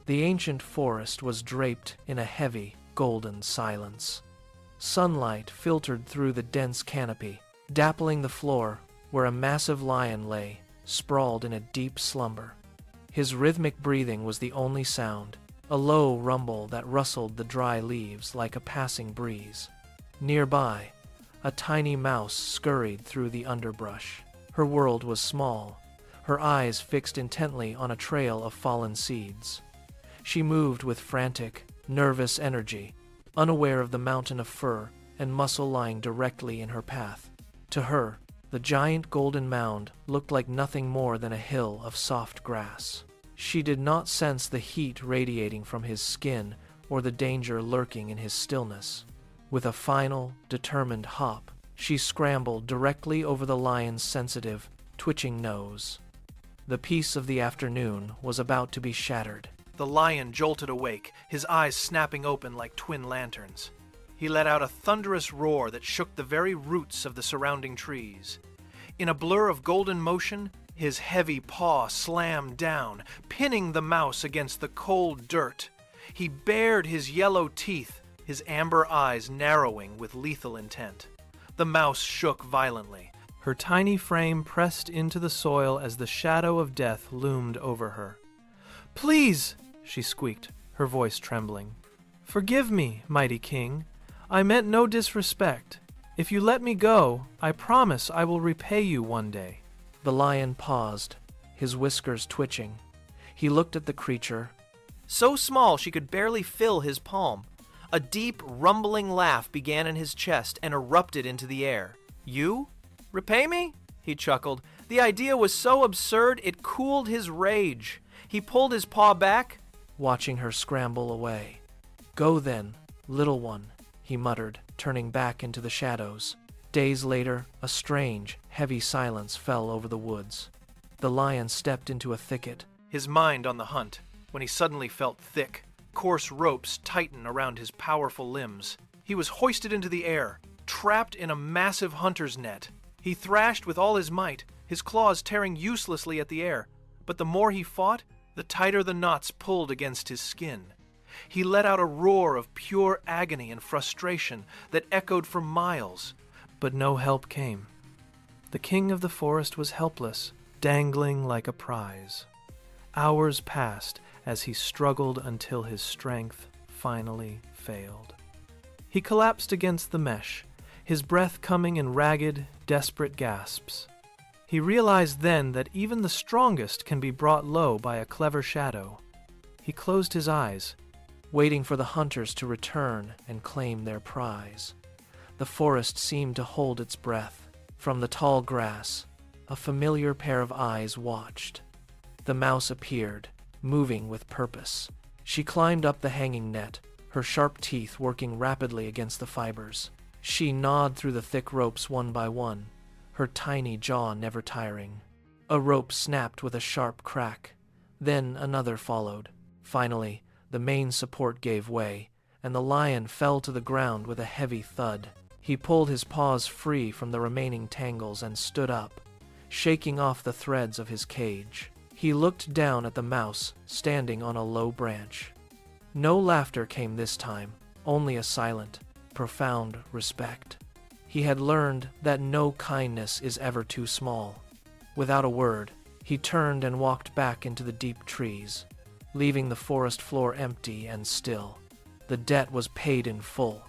The ancient forest was draped in a heavy, golden silence. Sunlight filtered through the dense canopy, dappling the floor where a massive lion lay, sprawled in a deep slumber. His rhythmic breathing was the only sound, a low rumble that rustled the dry leaves like a passing breeze. Nearby, a tiny mouse scurried through the underbrush. Her world was small, her eyes fixed intently on a trail of fallen seeds. She moved with frantic, nervous energy, unaware of the mountain of fur and muscle lying directly in her path. To her, the giant golden mound looked like nothing more than a hill of soft grass. She did not sense the heat radiating from his skin or the danger lurking in his stillness. With a final, determined hop, she scrambled directly over the lion's sensitive, twitching nose. The peace of the afternoon was about to be shattered. The lion jolted awake, his eyes snapping open like twin lanterns. He let out a thunderous roar that shook the very roots of the surrounding trees. In a blur of golden motion, his heavy paw slammed down, pinning the mouse against the cold dirt. He bared his yellow teeth, his amber eyes narrowing with lethal intent. The mouse shook violently. Her tiny frame pressed into the soil as the shadow of death loomed over her. "Please," she squeaked, her voice trembling. "Forgive me, mighty king. I meant no disrespect. If you let me go, I promise I will repay you one day." The lion paused, his whiskers twitching. He looked at the creature. So small she could barely fill his palm. A deep, rumbling laugh began in his chest and erupted into the air. "You? Repay me?" he chuckled. The idea was so absurd it cooled his rage. He pulled his paw back, watching her scramble away. "Go then, little one," he muttered, turning back into the shadows. Days later, a strange, heavy silence fell over the woods. The lion stepped into a thicket, his mind on the hunt, when he suddenly felt thick, coarse ropes tighten around his powerful limbs. He was hoisted into the air, trapped in a massive hunter's net. He thrashed with all his might, his claws tearing uselessly at the air, but the more he fought, the tighter the knots pulled against his skin. He let out a roar of pure agony and frustration that echoed for miles, but no help came. The king of the forest was helpless, dangling like a prize. Hours passed as he struggled until his strength finally failed. He collapsed against the mesh, his breath coming in ragged, desperate gasps. He realized then that even the strongest can be brought low by a clever shadow. He closed his eyes, waiting for the hunters to return and claim their prize. The forest seemed to hold its breath. From the tall grass, a familiar pair of eyes watched. The mouse appeared, moving with purpose. She climbed up the hanging net, her sharp teeth working rapidly against the fibers. She gnawed through the thick ropes one by one, her tiny jaw never tiring. A rope snapped with a sharp crack. Then another followed. Finally, the main support gave way, and the lion fell to the ground with a heavy thud. He pulled his paws free from the remaining tangles and stood up, shaking off the threads of his cage. He looked down at the mouse, standing on a low branch. No laughter came this time, only a silent, profound respect. He had learned that no kindness is ever too small. Without a word, he turned and walked back into the deep trees, leaving the forest floor empty and still. The debt was paid in full.